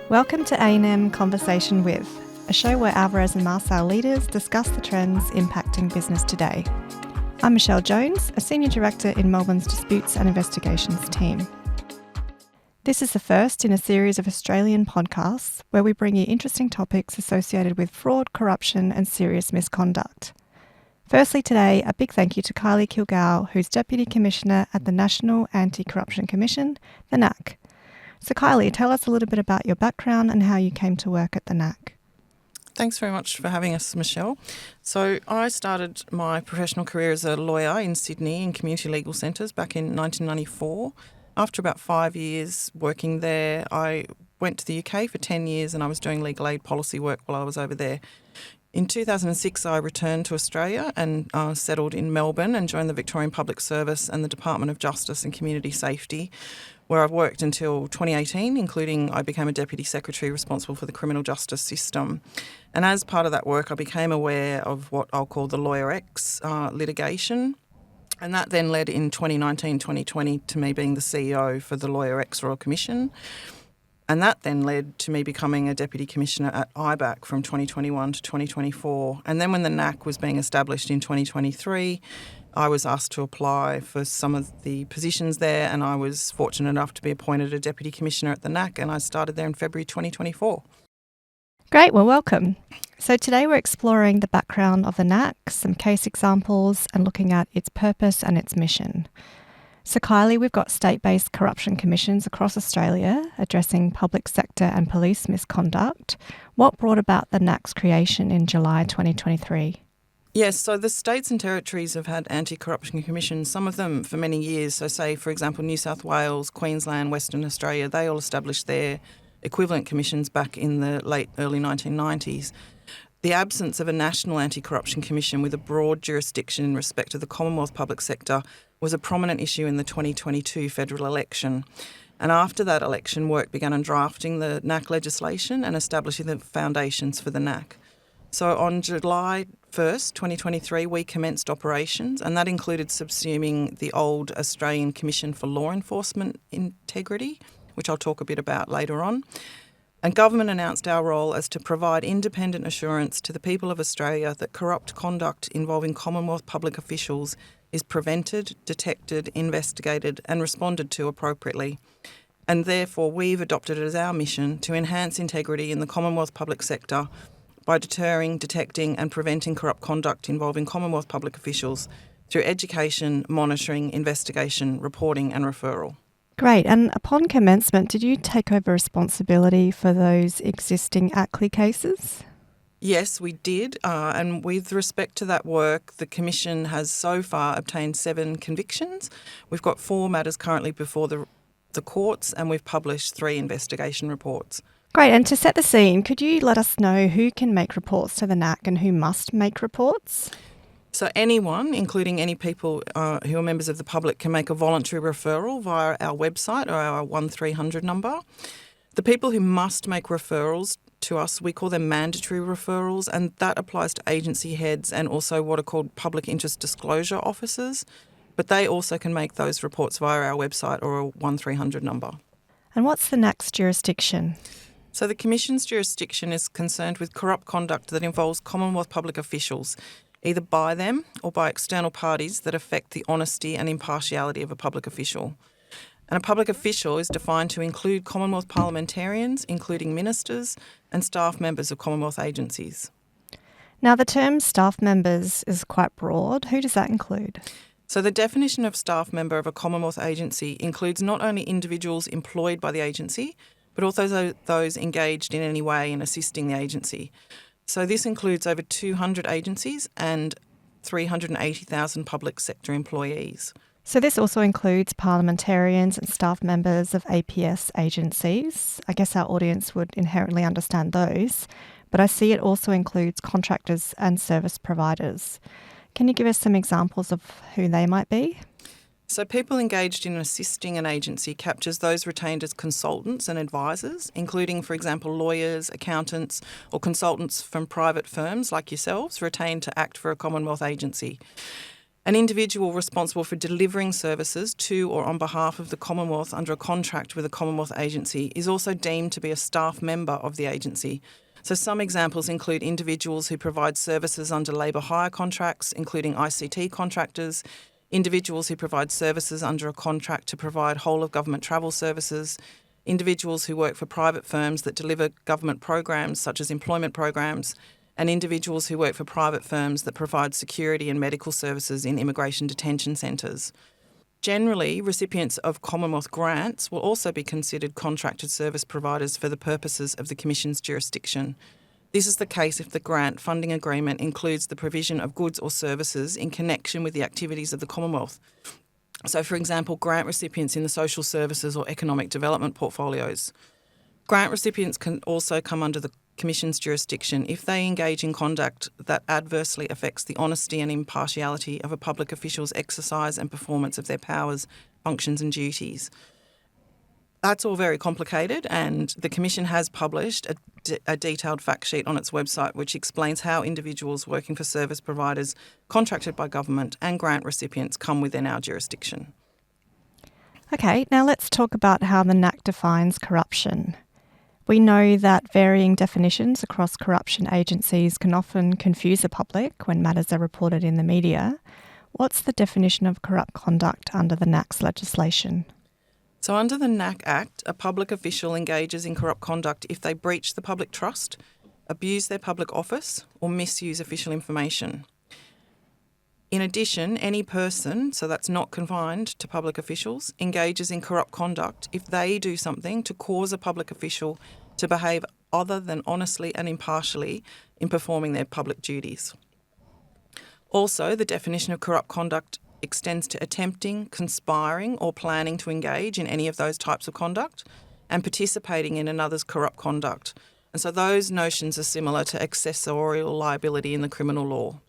Welcome to A&M Conversation With, a show where Alvarez and Marsal leaders discuss the trends impacting business today. I'm Michelle Jones, a Senior Director in Melbourne's Disputes and Investigations team. This is the first in a series of Australian podcasts where we bring you interesting topics associated with fraud, corruption and serious misconduct. Firstly today, a big thank you to Kylie Kilgour, who's Deputy Commissioner at the National Anti-Corruption Commission, the NAAC. So Kylie, tell us a little bit about your background and how you came to work at the NAAC. Thanks very much for having us, Michelle. So I started my professional career as a lawyer in Sydney in community legal centres back in 1994. After about 5 years working there, I went to the UK for 10 years and I was doing legal aid policy work while I was over there. In 2006, I returned to Australia and settled in Melbourne and joined the Victorian Public Service and the Department of Justice and Community Safety, where I've worked until 2018, including I became a Deputy Secretary responsible for the criminal justice system. And as part of that work, I became aware of what I'll call the Lawyer X litigation. And that then led in 2019-2020 to me being the CEO for the Lawyer X Royal Commission. And that then led to me becoming a Deputy Commissioner at IBAC from 2021 to 2024. And then when the NAAC was being established in 2023, I was asked to apply for some of the positions there, and I was fortunate enough to be appointed a Deputy Commissioner at the NAAC, and I started there in February 2024. Great, well, welcome. So today we're exploring the background of the NAAC, some case examples, and looking at its purpose and its mission. So Kylie, we've got state-based corruption commissions across Australia addressing public sector and police misconduct. What brought about the NAAC's creation in July 2023? Yes, so the states and territories have had anti-corruption commissions, some of them for many years. So say, for example, New South Wales, Queensland, Western Australia, they all established their equivalent commissions back in the early 1990s. The absence of a national anti-corruption commission with a broad jurisdiction in respect of the Commonwealth public sector was a prominent issue in the 2022 federal election. And after that election, work began on drafting the NAAC legislation and establishing the foundations for the NAAC. So on July 1st, 2023, we commenced operations, and that included subsuming the old Australian Commission for Law Enforcement Integrity, which I'll talk a bit about later on. And government announced our role as to provide independent assurance to the people of Australia that corrupt conduct involving Commonwealth public officials is prevented, detected, investigated and responded to appropriately. And therefore we've adopted it as our mission to enhance integrity in the Commonwealth public sector by deterring, detecting and preventing corrupt conduct involving Commonwealth public officials through education, monitoring, investigation, reporting and referral. Great. And upon commencement, did you take over responsibility for those existing ACLI cases? Yes, we did. And with respect to that work, the Commission has so far obtained 7 convictions. We've got 4 matters currently before the courts, and we've published 3 investigation reports. Great. And to set the scene, could you let us know who can make reports to the NAAC and who must make reports? So anyone, including any people who are members of the public, can make a voluntary referral via our website or our 1300 number. The people who must make referrals to us, we call them mandatory referrals, and that applies to agency heads and also what are called public interest disclosure officers. But they also can make those reports via our website or a 1300 number. And what's the NAAC's jurisdiction? So the Commission's jurisdiction is concerned with corrupt conduct that involves Commonwealth public officials, either by them or by external parties that affect the honesty and impartiality of a public official. And a public official is defined to include Commonwealth parliamentarians, including ministers and staff members of Commonwealth agencies. Now, the term staff members is quite broad. Who does that include? So the definition of staff member of a Commonwealth agency includes not only individuals employed by the agency, but also those engaged in any way in assisting the agency. So this includes over 200 agencies and 380,000 public sector employees. So this also includes parliamentarians and staff members of APS agencies. I guess our audience would inherently understand those, but I see it also includes contractors and service providers. Can you give us some examples of who they might be? So people engaged in assisting an agency captures those retained as consultants and advisors, including, for example, lawyers, accountants or consultants from private firms like yourselves retained to act for a Commonwealth agency. An individual responsible for delivering services to or on behalf of the Commonwealth under a contract with a Commonwealth agency is also deemed to be a staff member of the agency. So some examples include individuals who provide services under labour hire contracts, including ICT contractors, individuals who provide services under a contract to provide whole-of-government travel services, individuals who work for private firms that deliver government programs such as employment programs, and individuals who work for private firms that provide security and medical services in immigration detention centres. Generally, recipients of Commonwealth grants will also be considered contracted service providers for the purposes of the Commission's jurisdiction. This is the case if the grant funding agreement includes the provision of goods or services in connection with the activities of the Commonwealth. So, for example, grant recipients in the social services or economic development portfolios. Grant recipients can also come under the Commission's jurisdiction if they engage in conduct that adversely affects the honesty and impartiality of a public official's exercise and performance of their powers, functions and duties. That's all very complicated, and the Commission has published a detailed fact sheet on its website which explains how individuals working for service providers contracted by government and grant recipients come within our jurisdiction. Okay, now let's talk about how the NAAC defines corruption. We know that varying definitions across corruption agencies can often confuse the public when matters are reported in the media. What's the definition of corrupt conduct under the NAAC's legislation? So under the NAAC Act, a public official engages in corrupt conduct if they breach the public trust, abuse their public office, or misuse official information. In addition, any person, so that's not confined to public officials, engages in corrupt conduct if they do something to cause a public official to behave other than honestly and impartially in performing their public duties. Also, the definition of corrupt conduct extends to attempting, conspiring or planning to engage in any of those types of conduct and participating in another's corrupt conduct. And so those notions are similar to accessorial liability in the criminal law.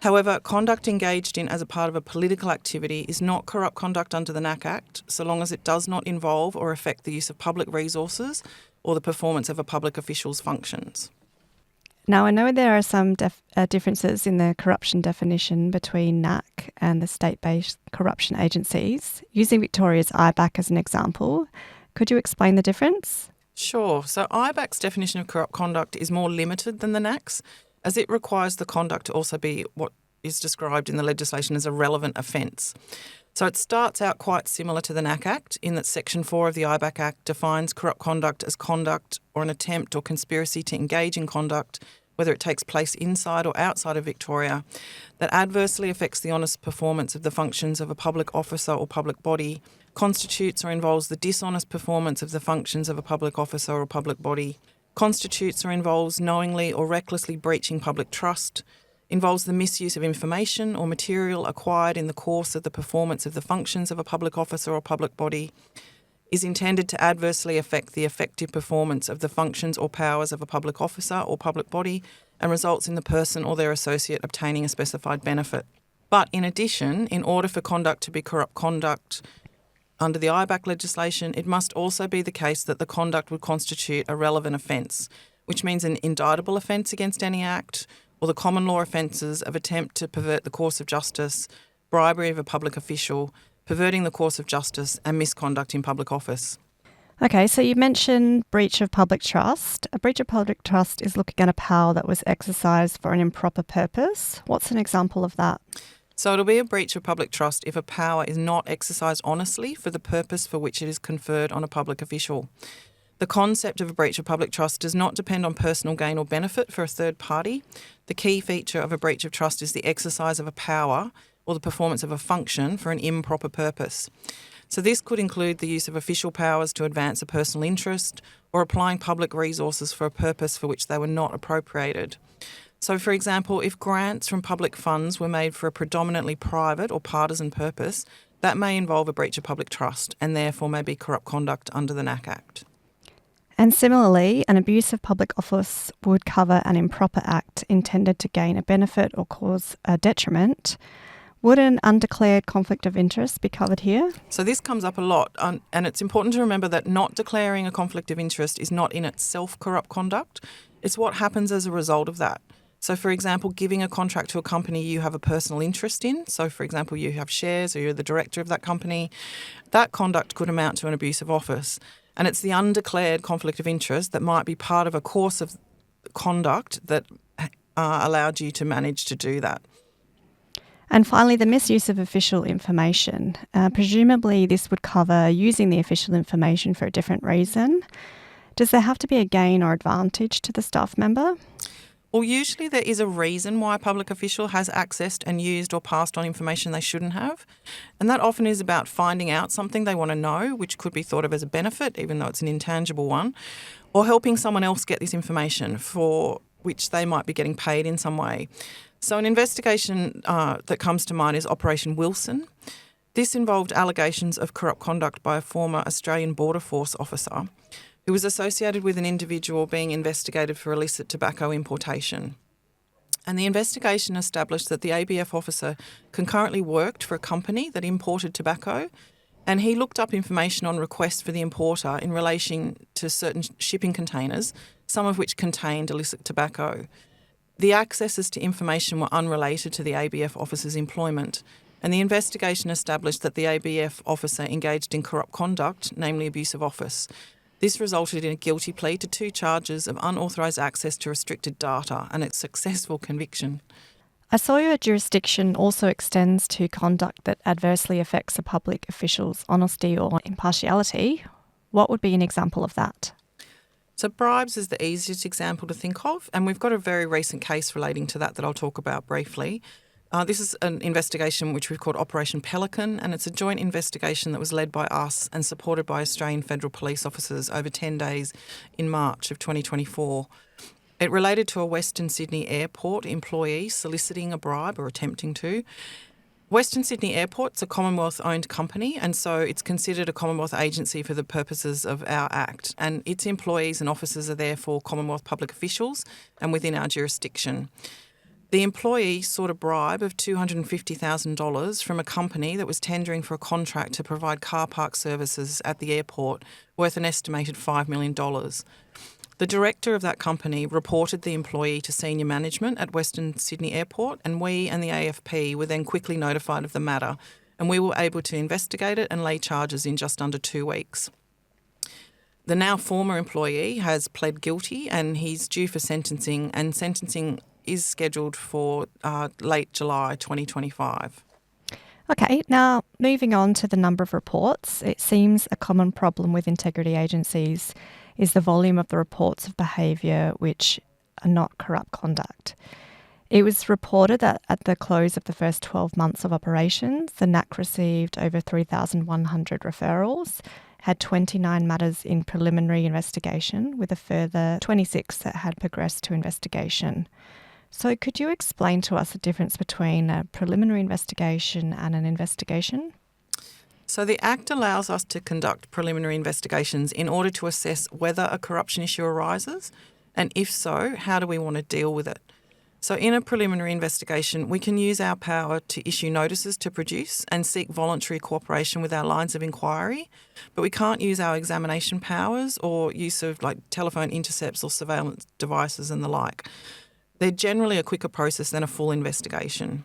However, conduct engaged in as a part of a political activity is not corrupt conduct under the NAAC Act, so long as it does not involve or affect the use of public resources or the performance of a public official's functions. Now, I know there are some differences in the corruption definition between NAAC and the state-based corruption agencies. Using Victoria's IBAC as an example, could you explain the difference? Sure. So IBAC's definition of corrupt conduct is more limited than the NAAC's, as it requires the conduct to also be what is described in the legislation as a relevant offence. So it starts out quite similar to the NAAC Act in that Section 4 of the IBAC Act defines corrupt conduct as conduct or an attempt or conspiracy to engage in conduct, whether it takes place inside or outside of Victoria, that adversely affects the honest performance of the functions of a public officer or public body, constitutes or involves the dishonest performance of the functions of a public officer or public body, constitutes or involves knowingly or recklessly breaching public trust, involves the misuse of information or material acquired in the course of the performance of the functions of a public officer or public body, is intended to adversely affect the effective performance of the functions or powers of a public officer or public body, and results in the person or their associate obtaining a specified benefit. But in addition, in order for conduct to be corrupt conduct under the IBAC legislation, it must also be the case that the conduct would constitute a relevant offence, which means an indictable offence against any act, or the common law offences of attempt to pervert the course of justice, bribery of a public official, perverting the course of justice, and misconduct in public office. Okay, so you mentioned breach of public trust. A breach of public trust is looking at a power that was exercised for an improper purpose. What's an example of that? So it'll be a breach of public trust if a power is not exercised honestly for the purpose for which it is conferred on a public official. The concept of a breach of public trust does not depend on personal gain or benefit for a third party. The key feature of a breach of trust is the exercise of a power or the performance of a function for an improper purpose. So this could include the use of official powers to advance a personal interest or applying public resources for a purpose for which they were not appropriated. So, for example, if grants from public funds were made for a predominantly private or partisan purpose, that may involve a breach of public trust and therefore may be corrupt conduct under the NAAC Act. And similarly, an abuse of public office would cover an improper act intended to gain a benefit or cause a detriment. Would an undeclared conflict of interest be covered here? So this comes up a lot, and it's important to remember that not declaring a conflict of interest is not in itself corrupt conduct. It's what happens as a result of that. So, for example, giving a contract to a company you have a personal interest in. So, for example, you have shares or you're the director of that company. That conduct could amount to an abuse of office. And it's the undeclared conflict of interest that might be part of a course of conduct that allowed you to manage to do that. And finally, the misuse of official information. Presumably, this would cover using the official information for a different reason. Does there have to be a gain or advantage to the staff member? Well, usually there is a reason why a public official has accessed and used or passed on information they shouldn't have. And that often is about finding out something they want to know, which could be thought of as a benefit, even though it's an intangible one, or helping someone else get this information for which they might be getting paid in some way. So an investigation that comes to mind is Operation Wilson. This involved allegations of corrupt conduct by a former Australian Border Force officer who was associated with an individual being investigated for illicit tobacco importation. And the investigation established that the ABF officer concurrently worked for a company that imported tobacco, and he looked up information on request for the importer in relation to certain shipping containers, some of which contained illicit tobacco. The accesses to information were unrelated to the ABF officer's employment, and the investigation established that the ABF officer engaged in corrupt conduct, namely abuse of office. This resulted in a guilty plea to 2 charges of unauthorised access to restricted data and a successful conviction. I saw your jurisdiction also extends to conduct that adversely affects a public official's honesty or impartiality. What would be an example of that? So bribes is the easiest example to think of, and we've got a very recent case relating to that I'll talk about briefly. This is an investigation which we've called Operation Pelican, and it's a joint investigation that was led by us and supported by Australian Federal Police officers over 10 days in March of 2024. It related to a Western Sydney Airport employee soliciting a bribe or attempting to. Western Sydney Airport's a Commonwealth-owned company, and so it's considered a Commonwealth agency for the purposes of our Act, and its employees and officers are therefore Commonwealth public officials and within our jurisdiction. The employee sought a bribe of $250,000 from a company that was tendering for a contract to provide car park services at the airport worth an estimated $5 million. The director of that company reported the employee to senior management at Western Sydney Airport, and we and the AFP were then quickly notified of the matter, and we were able to investigate it and lay charges in just under 2 weeks. The now former employee has pled guilty and he's due for sentencing, and sentencing is scheduled for late July 2025. Okay, now moving on to the number of reports, it seems a common problem with integrity agencies is the volume of the reports of behaviour which are not corrupt conduct. It was reported that at the close of the first 12 months of operations, the NAAC received over 3,100 referrals, had 29 matters in preliminary investigation, with a further 26 that had progressed to investigation. So could you explain to us the difference between a preliminary investigation and an investigation? So the Act allows us to conduct preliminary investigations in order to assess whether a corruption issue arises, and if so, how do we want to deal with it. So in a preliminary investigation, we can use our power to issue notices to produce and seek voluntary cooperation with our lines of inquiry, but we can't use our examination powers or use of telephone intercepts or surveillance devices and the like. They're generally a quicker process than a full investigation.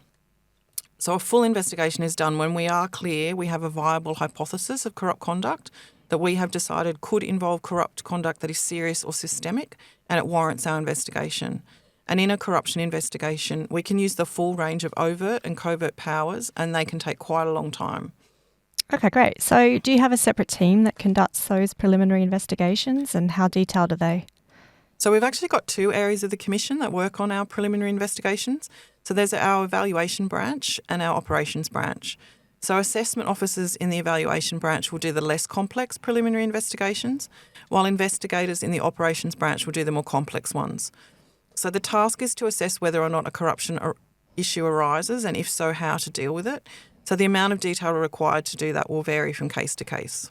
So a full investigation is done when we are clear we have a viable hypothesis of corrupt conduct that we have decided could involve corrupt conduct that is serious or systemic, and it warrants our investigation. And in a corruption investigation, we can use the full range of overt and covert powers, and they can take quite a long time. Okay, great. So do you have a separate team that conducts those preliminary investigations, and how detailed are they? So we've actually got 2 areas of the Commission that work on our preliminary investigations. So there's our evaluation branch and our operations branch. So assessment officers in the evaluation branch will do the less complex preliminary investigations, while investigators in the operations branch will do the more complex ones. So the task is to assess whether or not a corruption issue arises, and if so, how to deal with it. So the amount of detail required to do that will vary from case to case.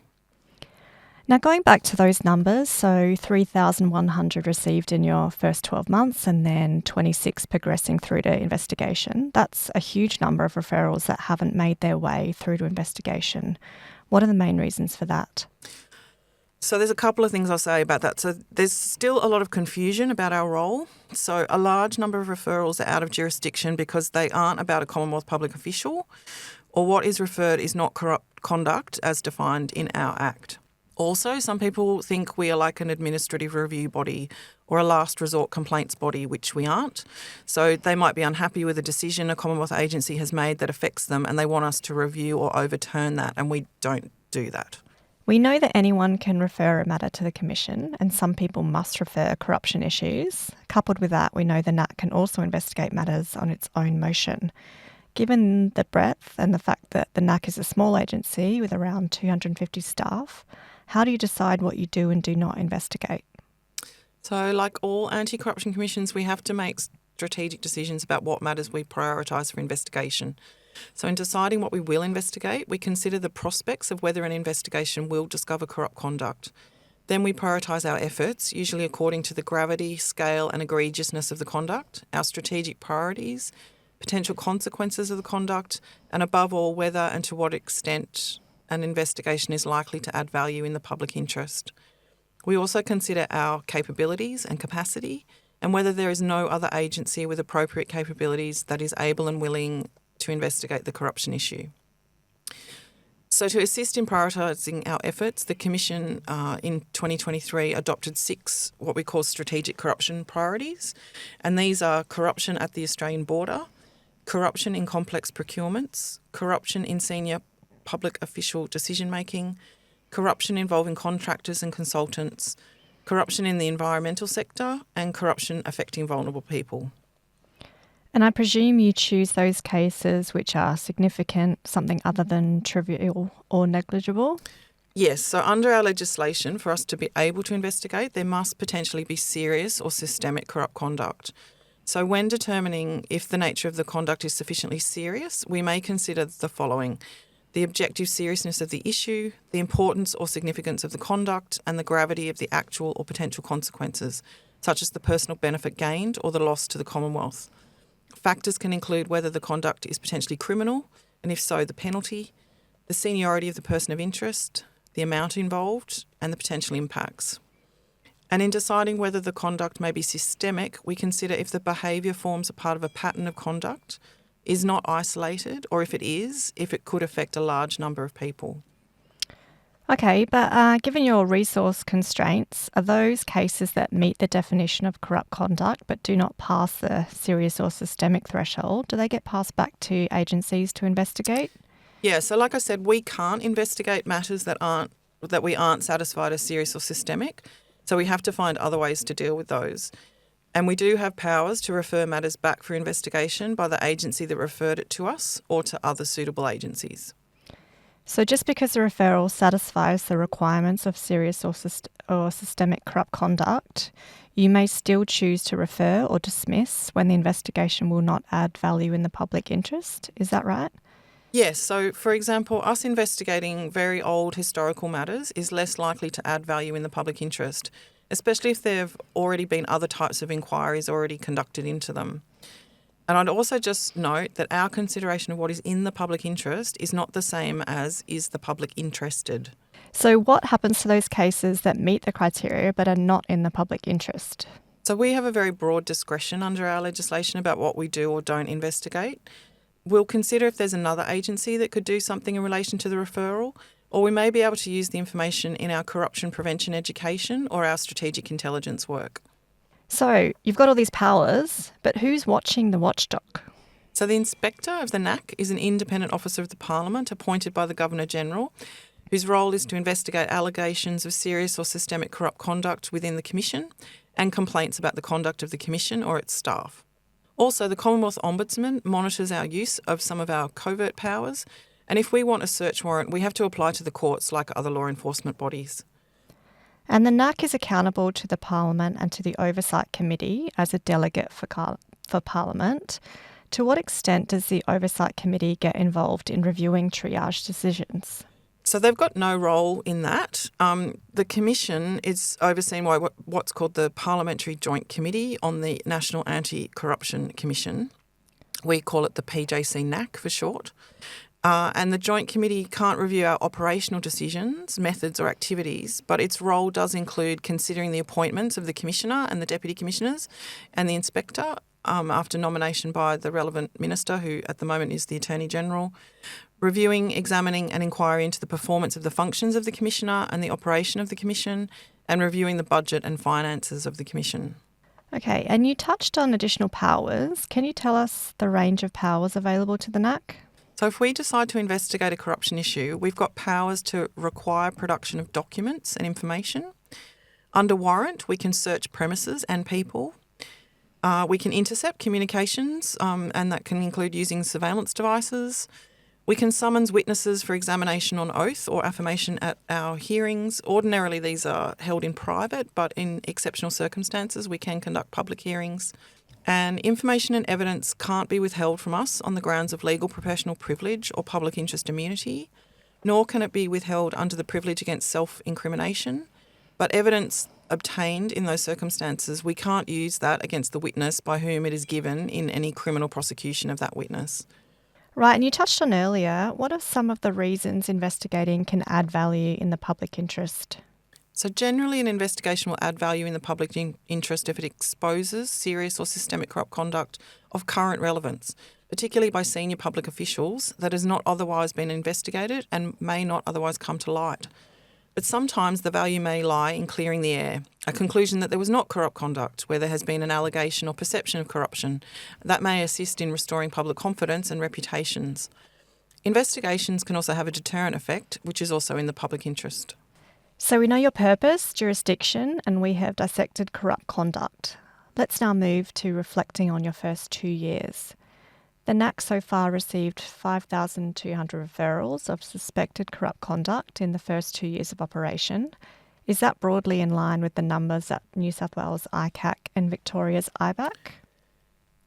Now, going back to those numbers, so 3,100 received in your first 12 months and then 26 progressing through to investigation. That's a huge number of referrals that haven't made their way through to investigation. What are the main reasons for that? So there's a couple of things I'll say about that. So there's still a lot of confusion about our role. So a large number of referrals are out of jurisdiction because they aren't about a Commonwealth public official, or what is referred is not corrupt conduct as defined in our Act. Also, some people think we are like an administrative review body or a last resort complaints body, which we aren't. So they might be unhappy with a decision a Commonwealth agency has made that affects them and they want us to review or overturn that, and we don't do that. We know that anyone can refer a matter to the Commission, and some people must refer corruption issues. Coupled with that, we know the NAAC can also investigate matters on its own motion. Given the breadth and the fact that the NAAC is a small agency with around 250 staff, how do you decide what you do and do not investigate? So like all anti-corruption commissions, we have to make strategic decisions about what matters we prioritise for investigation. So in deciding what we will investigate, we consider the prospects of whether an investigation will discover corrupt conduct. Then we prioritise our efforts, usually according to the gravity, scale and egregiousness of the conduct, our strategic priorities, potential consequences of the conduct, and above all, whether and to what extent an investigation is likely to add value in the public interest. We also consider our capabilities and capacity and whether there is no other agency with appropriate capabilities that is able and willing to investigate the corruption issue. So to assist in prioritising our efforts, the Commission in 2023 adopted 6 what we call strategic corruption priorities, and these are corruption at the Australian border, corruption in complex procurements, corruption in senior public official decision-making, corruption involving contractors and consultants, corruption in the environmental sector, and corruption affecting vulnerable people. And I presume you choose those cases which are significant, something other than trivial or negligible? Yes, so under our legislation, for us to be able to investigate, there must potentially be serious or systemic corrupt conduct. So when determining if the nature of the conduct is sufficiently serious, we may consider the following: the objective seriousness of the issue, the importance or significance of the conduct, and the gravity of the actual or potential consequences, such as the personal benefit gained or the loss to the Commonwealth. Factors can include whether the conduct is potentially criminal, and if so, the penalty, the seniority of the person of interest, the amount involved, and the potential impacts. And in deciding whether the conduct may be systemic, we consider if the behaviour forms a part of a pattern of conduct, is not isolated, or if it could affect a large number of people. Okay, but given your resource constraints, are those cases that meet the definition of corrupt conduct but do not pass the serious or systemic threshold, do they get passed back to agencies to investigate? Yeah, so like I said, we can't investigate matters that we aren't satisfied as serious or systemic, so we have to find other ways to deal with those. And we do have powers to refer matters back for investigation by the agency that referred it to us or to other suitable agencies. So just because a referral satisfies the requirements of serious or systemic corrupt conduct, you may still choose to refer or dismiss when the investigation will not add value in the public interest. Is that right? Yes. So, for example, us investigating very old historical matters is less likely to add value in the public interest, especially if there have already been other types of inquiries already conducted into them. And I'd also just note that our consideration of what is in the public interest is not the same as is the public interested. So what happens to those cases that meet the criteria but are not in the public interest? So we have a very broad discretion under our legislation about what we do or don't investigate. We'll consider if there's another agency that could do something in relation to the referral, or we may be able to use the information in our corruption prevention education or our strategic intelligence work. So you've got all these powers, but who's watching the watchdog? So the Inspector of the NAAC is an independent officer of the Parliament appointed by the Governor-General, whose role is to investigate allegations of serious or systemic corrupt conduct within the Commission and complaints about the conduct of the Commission or its staff. Also, the Commonwealth Ombudsman monitors our use of some of our covert powers, and if we want a search warrant, we have to apply to the courts like other law enforcement bodies. And the NAAC is accountable to the Parliament and to the Oversight Committee as a delegate for Parliament. To what extent does the Oversight Committee get involved in reviewing triage decisions? So they've got no role in that. The Commission is overseen by what's called the Parliamentary Joint Committee on the National Anti-Corruption Commission. We call it the PJC-NAC for short. And the Joint Committee can't review our operational decisions, methods or activities, but its role does include considering the appointments of the Commissioner and the Deputy Commissioners and the Inspector after nomination by the relevant Minister, who at the moment is the Attorney-General, reviewing, examining and inquiry into the performance of the functions of the Commissioner and the operation of the Commission, and reviewing the budget and finances of the Commission. Okay, and you touched on additional powers. Can you tell us the range of powers available to the NAAC? So if we decide to investigate a corruption issue, we've got powers to require production of documents and information. Under warrant, we can search premises and people. We can intercept communications, and that can include using surveillance devices. We can summons witnesses for examination on oath or affirmation at our hearings. Ordinarily, these are held in private, but in exceptional circumstances, we can conduct public hearings. And information and evidence can't be withheld from us on the grounds of legal professional privilege or public interest immunity, nor can it be withheld under the privilege against self-incrimination. But evidence obtained in those circumstances, we can't use that against the witness by whom it is given in any criminal prosecution of that witness. Right, and you touched on earlier, what are some of the reasons investigating can add value in the public interest? So generally an investigation will add value in the public interest if it exposes serious or systemic corrupt conduct of current relevance, particularly by senior public officials, that has not otherwise been investigated and may not otherwise come to light. But sometimes the value may lie in clearing the air, a conclusion that there was not corrupt conduct where there has been an allegation or perception of corruption. That may assist in restoring public confidence and reputations. Investigations can also have a deterrent effect, which is also in the public interest. So we know your purpose, jurisdiction, and we have dissected corrupt conduct. Let's now move to reflecting on your first 2 years. The NAAC so far received 5,200 referrals of suspected corrupt conduct in the first 2 years of operation. Is that broadly in line with the numbers at New South Wales ICAC and Victoria's IBAC?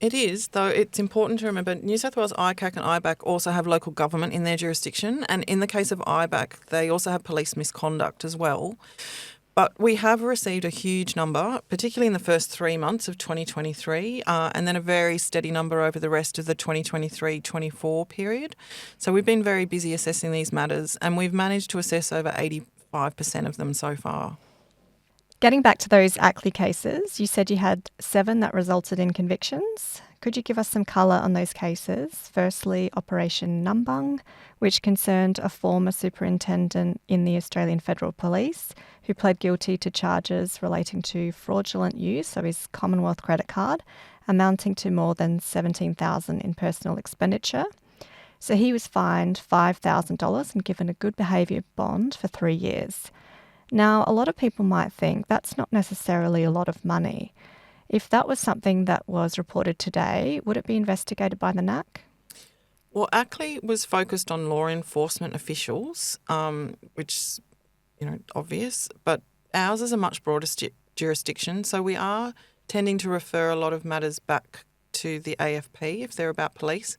It is, though it's important to remember New South Wales ICAC and IBAC also have local government in their jurisdiction, and in the case of IBAC, they also have police misconduct as well. But we have received a huge number, particularly in the first 3 months of 2023, and then a very steady number over the rest of the 2023-24 period. So we've been very busy assessing these matters, and we've managed to assess over 85% of them so far. Getting back to those Ackley cases, you said you had 7 that resulted in convictions. Could you give us some colour on those cases? Firstly, Operation Numbung, which concerned a former superintendent in the Australian Federal Police who pled guilty to charges relating to fraudulent use of his Commonwealth credit card, amounting to more than $17,000 in personal expenditure. So he was fined $5,000 and given a good behaviour bond for 3 years. Now, a lot of people might think that's not necessarily a lot of money. If that was something that was reported today, would it be investigated by the NAAC? Well, Ackley was focused on law enforcement officials, which is, obvious, but ours is a much broader jurisdiction, so we are tending to refer a lot of matters back to the AFP if they're about police.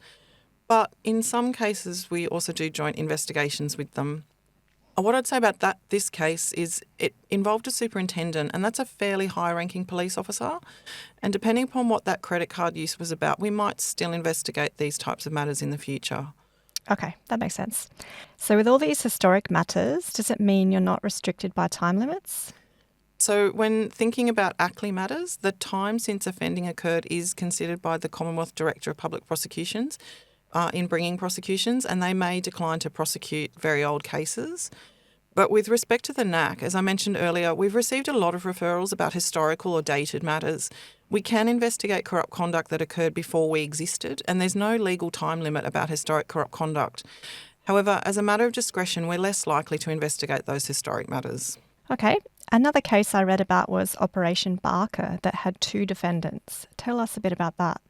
But in some cases, we also do joint investigations with them. What I'd say about this case is it involved a superintendent, and that's a fairly high-ranking police officer. And depending upon what that credit card use was about, we might still investigate these types of matters in the future. Okay, that makes sense. So with all these historic matters, does it mean you're not restricted by time limits? So when thinking about Ackley matters, the time since offending occurred is considered by the Commonwealth Director of Public Prosecutions in bringing prosecutions, and they may decline to prosecute very old cases. But with respect to the NAAC, as I mentioned earlier, we've received a lot of referrals about historical or dated matters. We can investigate corrupt conduct that occurred before we existed, and there's no legal time limit about historic corrupt conduct. However, as a matter of discretion, we're less likely to investigate those historic matters. Okay. Another case I read about was Operation Barker that had 2 defendants. Tell us a bit about that.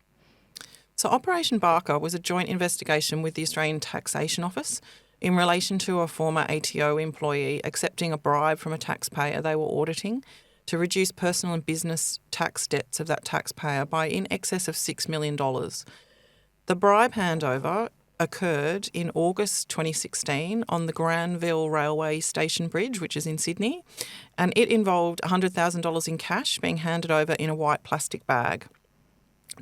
So Operation Barker was a joint investigation with the Australian Taxation Office in relation to a former ATO employee accepting a bribe from a taxpayer they were auditing to reduce personal and business tax debts of that taxpayer by in excess of $6 million. The bribe handover occurred in August 2016 on the Granville Railway Station Bridge, which is in Sydney, and it involved $100,000 in cash being handed over in a white plastic bag.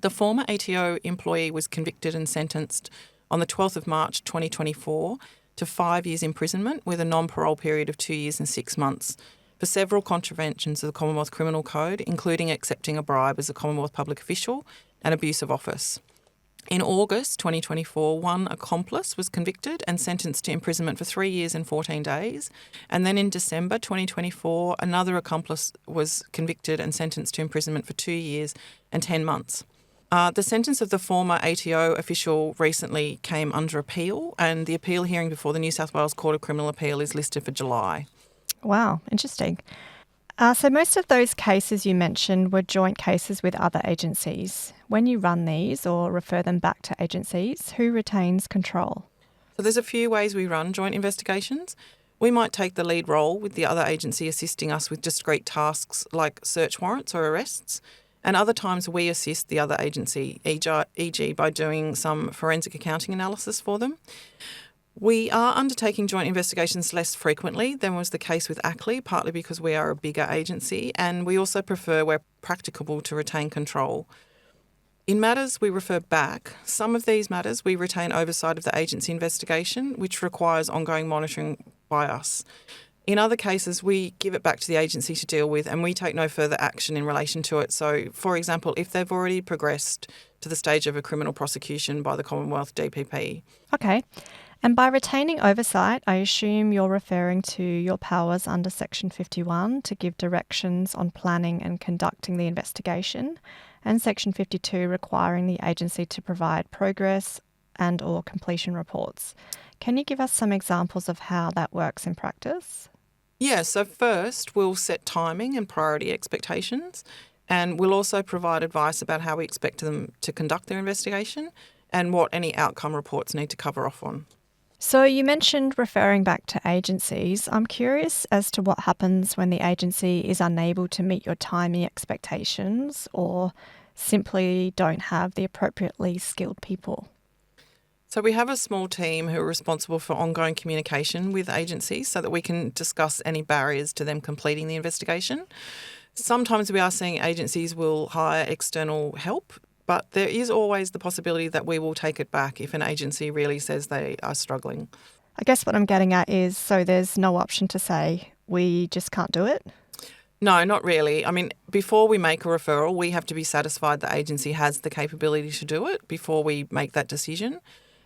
The former ATO employee was convicted and sentenced on the 12th of March 2024 to 5 years imprisonment with a non-parole period of 2 years and 6 months for several contraventions of the Commonwealth Criminal Code, including accepting a bribe as a Commonwealth public official and abuse of office. In August 2024, one accomplice was convicted and sentenced to imprisonment for 3 years and 14 days. And then in December 2024, another accomplice was convicted and sentenced to imprisonment for 2 years and 10 months. The sentence of the former ATO official recently came under appeal, and the appeal hearing before the New South Wales Court of Criminal Appeal is listed for July. Wow, interesting. So most of those cases you mentioned were joint cases with other agencies. When you run these or refer them back to agencies, who retains control? So there's a few ways we run joint investigations. We might take the lead role with the other agency assisting us with discrete tasks like search warrants or arrests. And other times we assist the other agency, e.g. by doing some forensic accounting analysis for them. We are undertaking joint investigations less frequently than was the case with ACLI, partly because we are a bigger agency, and we also prefer, where practicable, to retain control. In matters we refer back, some of these matters we retain oversight of the agency investigation, which requires ongoing monitoring by us. In other cases, we give it back to the agency to deal with and we take no further action in relation to it. So, for example, if they've already progressed to the stage of a criminal prosecution by the Commonwealth DPP. Okay. And by retaining oversight, I assume you're referring to your powers under Section 51 to give directions on planning and conducting the investigation, and Section 52 requiring the agency to provide progress and or completion reports. Can you give us some examples of how that works in practice? Yeah, so first we'll set timing and priority expectations, and we'll also provide advice about how we expect them to conduct their investigation and what any outcome reports need to cover off on. So you mentioned referring back to agencies. I'm curious as to what happens when the agency is unable to meet your timing expectations or simply don't have the appropriately skilled people. So we have a small team who are responsible for ongoing communication with agencies so that we can discuss any barriers to them completing the investigation. Sometimes we are seeing agencies will hire external help, but there is always the possibility that we will take it back if an agency really says they are struggling. I guess what I'm getting at is, so there's no option to say, we just can't do it? No, not really. I mean, before we make a referral, we have to be satisfied the agency has the capability to do it before we make that decision.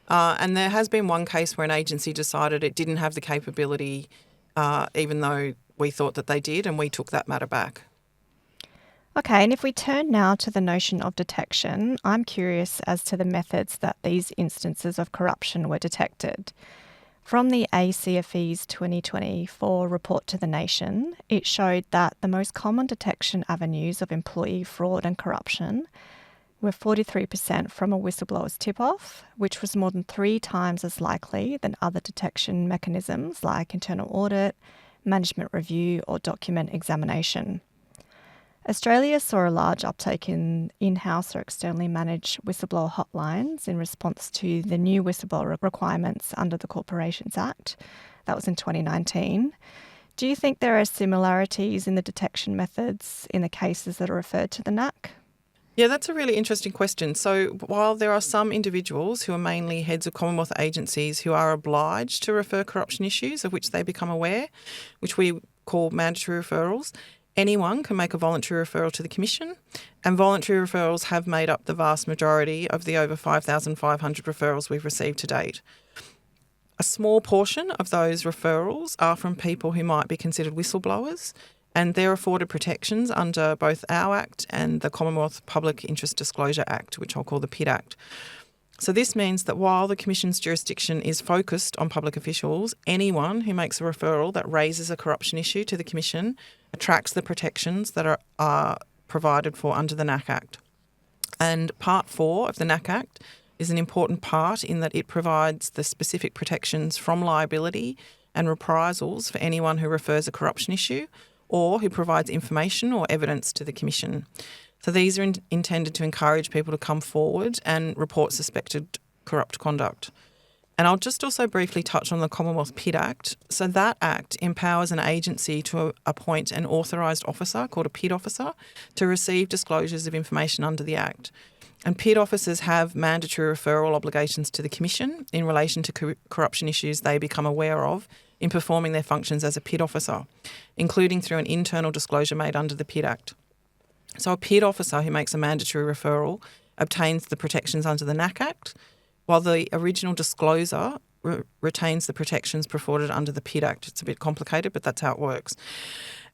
And there has been one case where an agency decided it didn't have the capability, even though we thought that they did, and we took that matter back. Okay, and if we turn now to the notion of detection, I'm curious as to the methods that these instances of corruption were detected. From the ACFE's 2024 report to the nation, it showed that the most common detection avenues of employee fraud and corruption were 43% from a whistleblower's tip-off, which was more than 3 times as likely than other detection mechanisms like internal audit, management review or document examination. Australia saw a large uptake in in-house or externally managed whistleblower hotlines in response to the new whistleblower requirements under the Corporations Act. That was in 2019. Do you think there are similarities in the detection methods in the cases that are referred to the NAAC? Yeah, that's a really interesting question. So while there are some individuals who are mainly heads of Commonwealth agencies who are obliged to refer corruption issues of which they become aware, which we call mandatory referrals, anyone can make a voluntary referral to the Commission, and voluntary referrals have made up the vast majority of the over 5,500 referrals we've received to date. A small portion of those referrals are from people who might be considered whistleblowers, and they're afforded protections under both our Act and the Commonwealth Public Interest Disclosure Act, which I'll call the PID Act. So this means that while the Commission's jurisdiction is focused on public officials, anyone who makes a referral that raises a corruption issue to the Commission attracts the protections that are provided for under the NAAC Act. And Part 4 of the NAAC Act is an important part in that it provides the specific protections from liability and reprisals for anyone who refers a corruption issue or who provides information or evidence to the Commission. So these are intended to encourage people to come forward and report suspected corrupt conduct. And I'll just also briefly touch on the Commonwealth PID Act. So that Act empowers an agency to appoint an authorised officer called a PID officer to receive disclosures of information under the Act. And PID officers have mandatory referral obligations to the Commission in relation to corruption issues they become aware of in performing their functions as a PID officer, including through an internal disclosure made under the PID Act. So a PID officer who makes a mandatory referral obtains the protections under the NAAC Act, while the original discloser retains the protections afforded under the PID Act. It's a bit complicated, but that's how it works.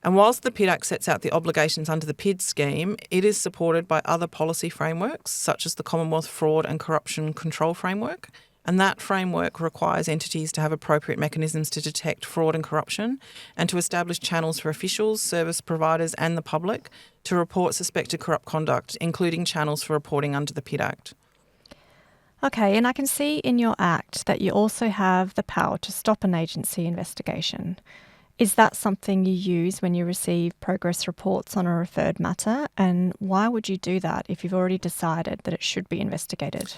And whilst the PID Act sets out the obligations under the PID scheme, it is supported by other policy frameworks, such as the Commonwealth Fraud and Corruption Control Framework. And that framework requires entities to have appropriate mechanisms to detect fraud and corruption and to establish channels for officials, service providers and the public to report suspected corrupt conduct, including channels for reporting under the PID Act. Okay, and I can see in your Act that you also have the power to stop an agency investigation. Is that something you use when you receive progress reports on a referred matter? And why would you do that if you've already decided that it should be investigated?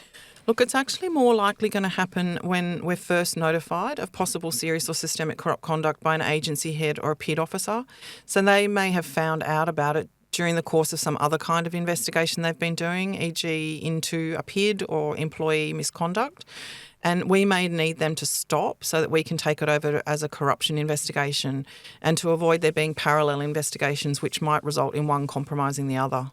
Look, it's actually more likely going to happen when we're first notified of possible serious or systemic corrupt conduct by an agency head or a PID officer. So they may have found out about it during the course of some other kind of investigation they've been doing, e.g. into a PID or employee misconduct. And we may need them to stop so that we can take it over as a corruption investigation and to avoid there being parallel investigations which might result in one compromising the other.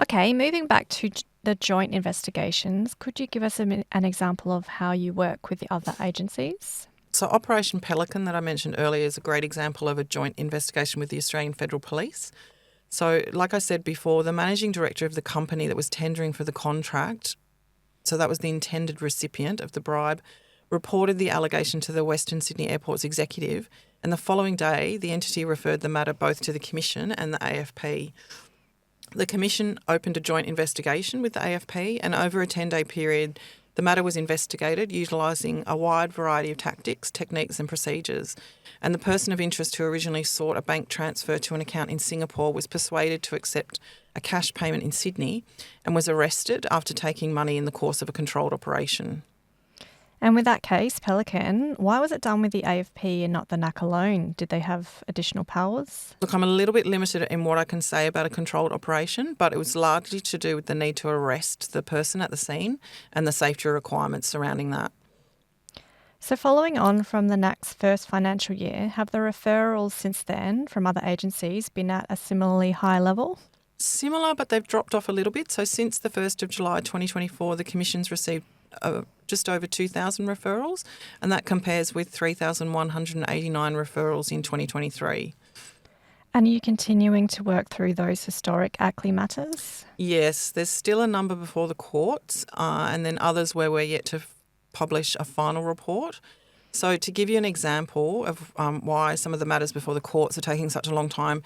Okay, moving back to the joint investigations, could you give us an example of how you work with the other agencies? So Operation Pelican that I mentioned earlier is a great example of a joint investigation with the Australian Federal Police. So like I said before, the managing director of the company that was tendering for the contract, so that was the intended recipient of the bribe, reported the allegation to the Western Sydney Airport's executive, and the following day the entity referred the matter both to the Commission and the AFP. The Commission opened a joint investigation with the AFP, and over a 10-day period the matter was investigated utilising a wide variety of tactics, techniques and procedures. And the person of interest who originally sought a bank transfer to an account in Singapore was persuaded to accept a cash payment in Sydney and was arrested after taking money in the course of a controlled operation. And with that case, Pelican, why was it done with the AFP and not the NAAC alone? Did they have additional powers? Look, I'm a little bit limited in what I can say about a controlled operation, but it was largely to do with the need to arrest the person at the scene and the safety requirements surrounding that. So following on from the NAAC's first financial year, have the referrals since then from other agencies been at a similarly high level? Similar, but they've dropped off a little bit. So since the 1st of July 2024, the Commission's received just over 2,000 referrals, and that compares with 3,189 referrals in 2023. And are you continuing to work through those historic ACLI matters? Yes, there's still a number before the courts and then others where we're yet to publish a final report. So to give you an example of why some of the matters before the courts are taking such a long time,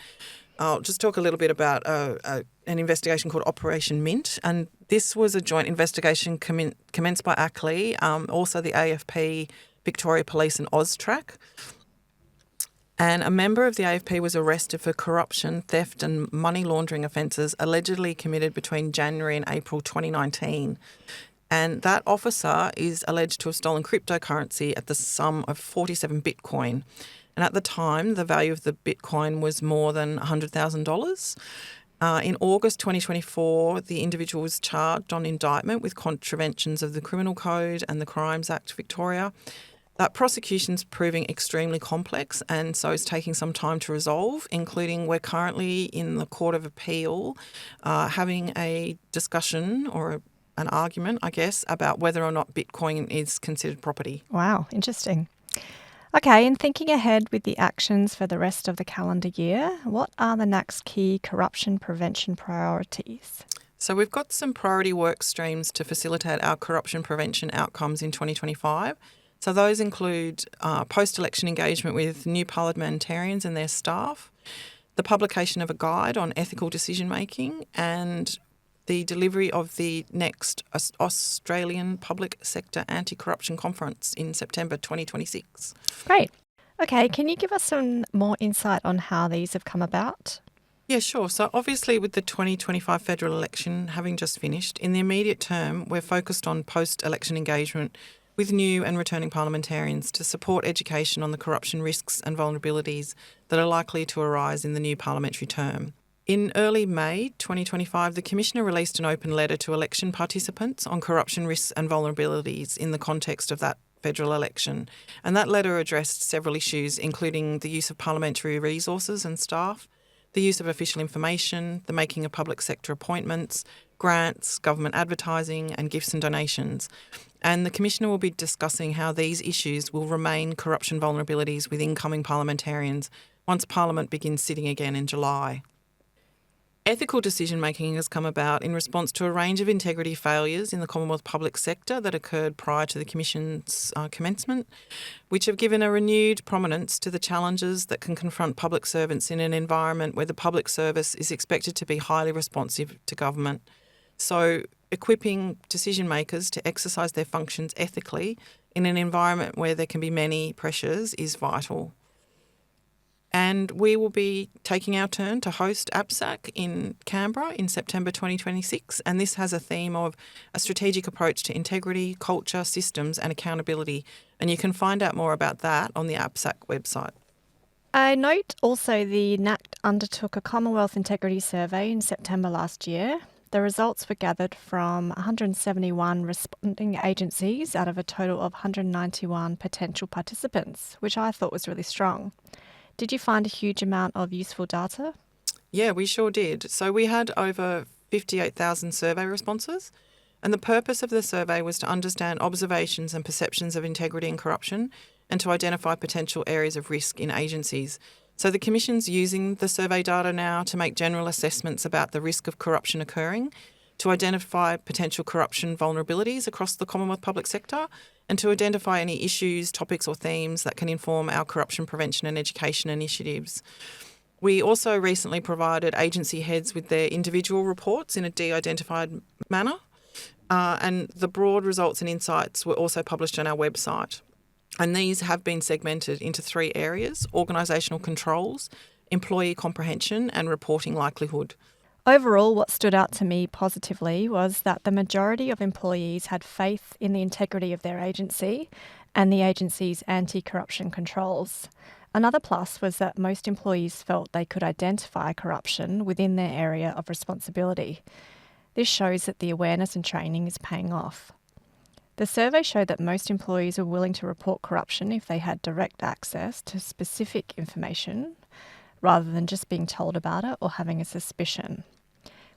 I'll just talk a little bit about an investigation called Operation Mint, and this was a joint investigation commenced by ACLI, also the AFP, Victoria Police and AUSTRAC. And a member of the AFP was arrested for corruption, theft and money laundering offences allegedly committed between January and April 2019. And that officer is alleged to have stolen cryptocurrency at the sum of 47 Bitcoin. And at the time, the value of the Bitcoin was more than $100,000. In August 2024, the individual was charged on indictment with contraventions of the Criminal Code and the Crimes Act Victoria. That prosecution's proving extremely complex and so it's taking some time to resolve, including we're currently in the Court of Appeal having a discussion or an argument, I guess, about whether or not Bitcoin is considered property. Wow, interesting. Okay, and thinking ahead with the actions for the rest of the calendar year, what are the NAAC's key corruption prevention priorities? So we've got some priority work streams to facilitate our corruption prevention outcomes in 2025. So those include post-election engagement with new parliamentarians and their staff, the publication of a guide on ethical decision-making and the delivery of the next Australian Public Sector Anti-Corruption Conference in September 2026. Great. Okay, can you give us some more insight on how these have come about? Yeah, sure. So obviously with the 2025 federal election having just finished, in the immediate term we're focused on post-election engagement with new and returning parliamentarians to support education on the corruption risks and vulnerabilities that are likely to arise in the new parliamentary term. In early May 2025, the Commissioner released an open letter to election participants on corruption risks and vulnerabilities in the context of that federal election. And that letter addressed several issues, including the use of parliamentary resources and staff, the use of official information, the making of public sector appointments, grants, government advertising, and gifts and donations. And the Commissioner will be discussing how these issues will remain corruption vulnerabilities with incoming parliamentarians once Parliament begins sitting again in July. Ethical decision-making has come about in response to a range of integrity failures in the Commonwealth public sector that occurred prior to the Commission's commencement, which have given a renewed prominence to the challenges that can confront public servants in an environment where the public service is expected to be highly responsive to government. So, equipping decision-makers to exercise their functions ethically in an environment where there can be many pressures is vital. And we will be taking our turn to host APSAC in Canberra in September 2026. And this has a theme of a strategic approach to integrity, culture, systems and accountability. And you can find out more about that on the APSAC website. I note also the NAAC undertook a Commonwealth Integrity Survey in September last year. The results were gathered from 171 responding agencies out of a total of 191 potential participants, which I thought was really strong. Did you find a huge amount of useful data? Yeah, we sure did. So we had over 58,000 survey responses, and the purpose of the survey was to understand observations and perceptions of integrity and corruption and to identify potential areas of risk in agencies. So the Commission's using the survey data now to make general assessments about the risk of corruption occurring, to identify potential corruption vulnerabilities across the Commonwealth public sector, and to identify any issues, topics or themes that can inform our corruption prevention and education initiatives. We also recently provided agency heads with their individual reports in a de-identified manner, and the broad results and insights were also published on our website. And these have been segmented into 3 areas: organisational controls, employee comprehension and reporting likelihood. Overall, what stood out to me positively was that the majority of employees had faith in the integrity of their agency and the agency's anti-corruption controls. Another plus was that most employees felt they could identify corruption within their area of responsibility. This shows that the awareness and training is paying off. The survey showed that most employees were willing to report corruption if they had direct access to specific information, rather than just being told about it or having a suspicion.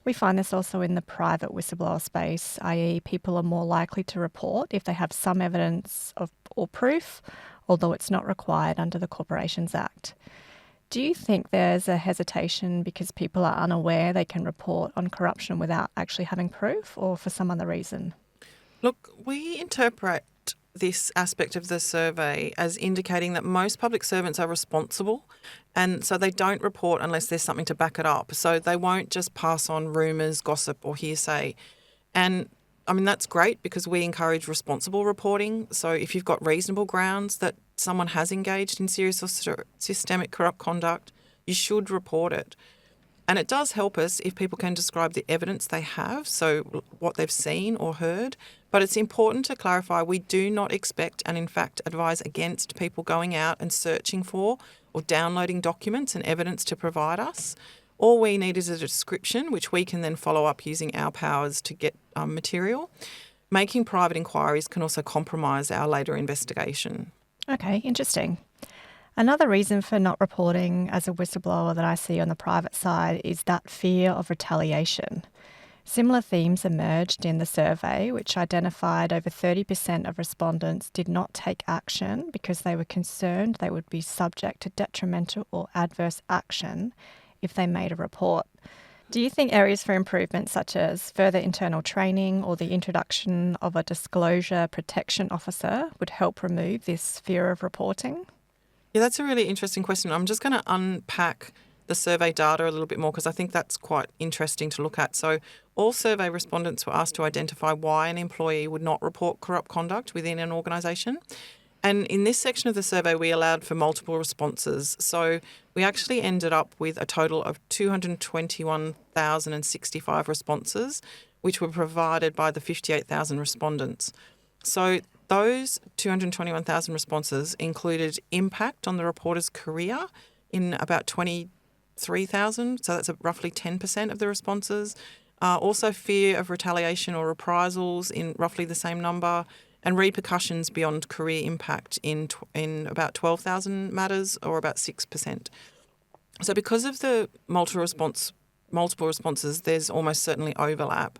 We find this also in the private whistleblower space, i.e. people are more likely to report if they have some evidence of or proof, although it's not required under the Corporations Act. Do you think there's a hesitation because people are unaware they can report on corruption without actually having proof, or for some other reason? Look, we interpret this aspect of the survey as indicating that most public servants are responsible, and so they don't report unless there's something to back it up. So they won't just pass on rumours, gossip or hearsay. And I mean, that's great because we encourage responsible reporting. So if you've got reasonable grounds that someone has engaged in serious or systemic corrupt conduct, you should report it. And it does help us if people can describe the evidence they have, so what they've seen or heard. But it's important to clarify we do not expect and in fact advise against people going out and searching for or downloading documents and evidence to provide us. All we need is a description, which we can then follow up using our powers to get material. Making private inquiries can also compromise our later investigation. Okay, interesting. Another reason for not reporting as a whistleblower that I see on the private side is that fear of retaliation. Similar themes emerged in the survey, which identified over 30% of respondents did not take action because they were concerned they would be subject to detrimental or adverse action if they made a report. Do you think areas for improvement such as further internal training or the introduction of a disclosure protection officer would help remove this fear of reporting? Yeah, that's a really interesting question. I'm just going to unpack the survey data a little bit more because I think that's quite interesting to look at. So all survey respondents were asked to identify why an employee would not report corrupt conduct within an organisation. And in this section of the survey, we allowed for multiple responses. So we actually ended up with a total of 221,065 responses, which were provided by the 58,000 respondents. So those 221,000 responses included impact on the reporter's career in about 20 3,000, so that's roughly 10% of the responses. Also fear of retaliation or reprisals in roughly the same number, and repercussions beyond career impact in about 12,000 matters, or about 6%. So because of the multiple responses, there's almost certainly overlap.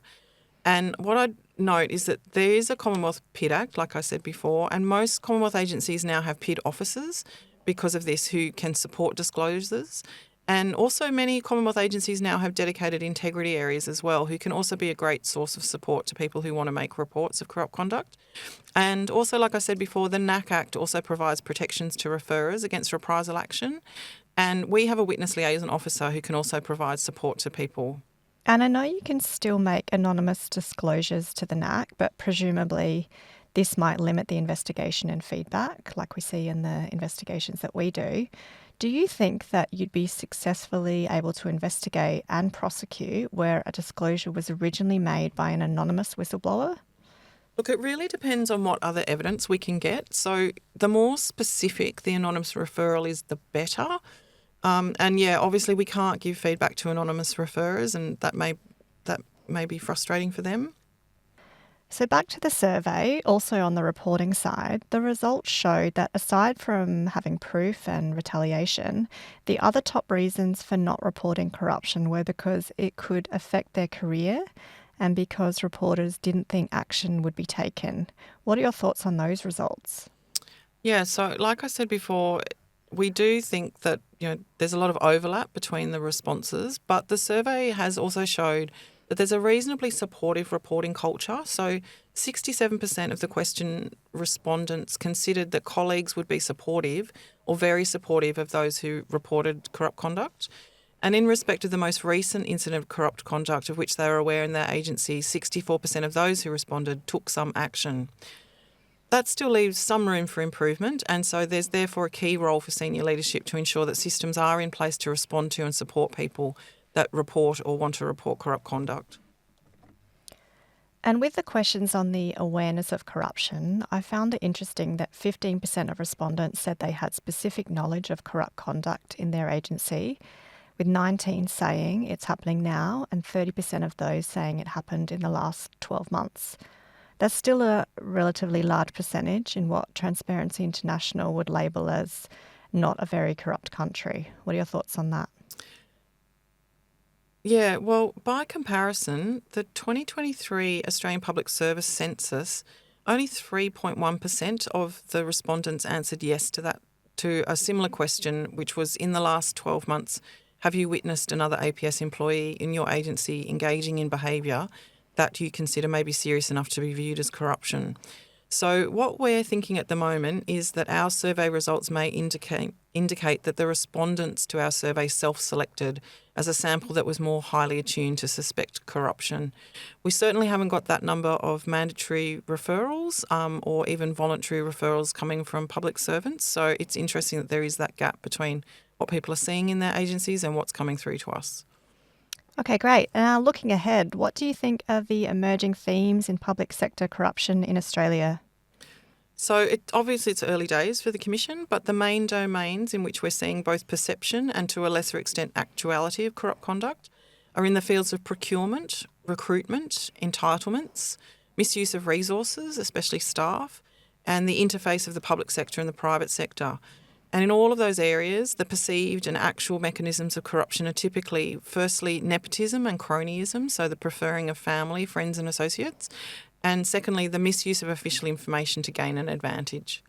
And what I'd note is that there is a Commonwealth PID Act, like I said before, and most Commonwealth agencies now have PID officers because of this who can support disclosures. And also many Commonwealth agencies now have dedicated integrity areas as well, who can also be a great source of support to people who want to make reports of corrupt conduct. And also, like I said before, the NAAC Act also provides protections to referrers against reprisal action. And we have a witness liaison officer who can also provide support to people. And I know you can still make anonymous disclosures to the NAAC, but presumably this might limit the investigation and feedback, like we see in the investigations that we do. Do you think that you'd be successfully able to investigate and prosecute where a disclosure was originally made by an anonymous whistleblower? Look, it really depends on what other evidence we can get. So the more specific the anonymous referral is, the better. And yeah, obviously we can't give feedback to anonymous referrers, and that may be frustrating for them. So back to the survey, also on the reporting side, the results showed that aside from having proof and retaliation, the other top reasons for not reporting corruption were because it could affect their career and because reporters didn't think action would be taken. What are your thoughts on those results? Yeah, so like I said before, we do think that there's a lot of overlap between the responses, but the survey has also showed that there's a reasonably supportive reporting culture. So 67% of the question respondents considered that colleagues would be supportive or very supportive of those who reported corrupt conduct. And in respect of the most recent incident of corrupt conduct of which they were aware in their agency, 64% of those who responded took some action. That still leaves some room for improvement, and so there's therefore a key role for senior leadership to ensure that systems are in place to respond to and support people that report or want to report corrupt conduct. And with the questions on the awareness of corruption, I found it interesting that 15% of respondents said they had specific knowledge of corrupt conduct in their agency, with 19 saying it's happening now and 30% of those saying it happened in the last 12 months. That's still a relatively large percentage in what Transparency International would label as not a very corrupt country. What are your thoughts on that? Yeah, well, by comparison, the 2023 Australian Public Service Census, only 3.1% of the respondents answered yes to a similar question, which was in the last 12 months, have you witnessed another APS employee in your agency engaging in behaviour that you consider may be serious enough to be viewed as corruption? So what we're thinking at the moment is that our survey results may indicate that the respondents to our survey self-selected as a sample that was more highly attuned to suspect corruption. We certainly haven't got that number of mandatory referrals or even voluntary referrals coming from public servants. So it's interesting that there is that gap between what people are seeing in their agencies and what's coming through to us. Okay, great. Now, looking ahead, what do you think are the emerging themes in public sector corruption in Australia? So obviously it's early days for the Commission, but the main domains in which we're seeing both perception and to a lesser extent actuality of corrupt conduct are in the fields of procurement, recruitment, entitlements, misuse of resources, especially staff, and the interface of the public sector and the private sector. And in all of those areas, the perceived and actual mechanisms of corruption are typically, firstly, nepotism and cronyism, so the preferring of family, friends and associates, and secondly, the misuse of official information to gain an advantage.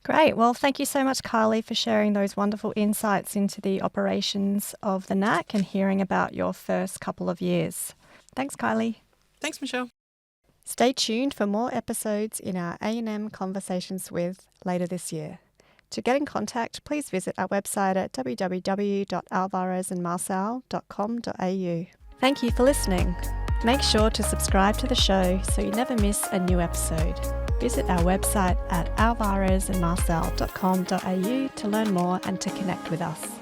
Great. Well, thank you so much, Kylie, for sharing those wonderful insights into the operations of the NAAC and hearing about your first couple of years. Thanks, Kylie. Thanks, Michelle. Stay tuned for more episodes in our A&M Conversations With later this year. To get in contact, please visit our website at www.alvarezandmarçal.com.au. Thank you for listening. Make sure to subscribe to the show so you never miss a new episode. Visit our website at alvarezandmarçal.com.au to learn more and to connect with us.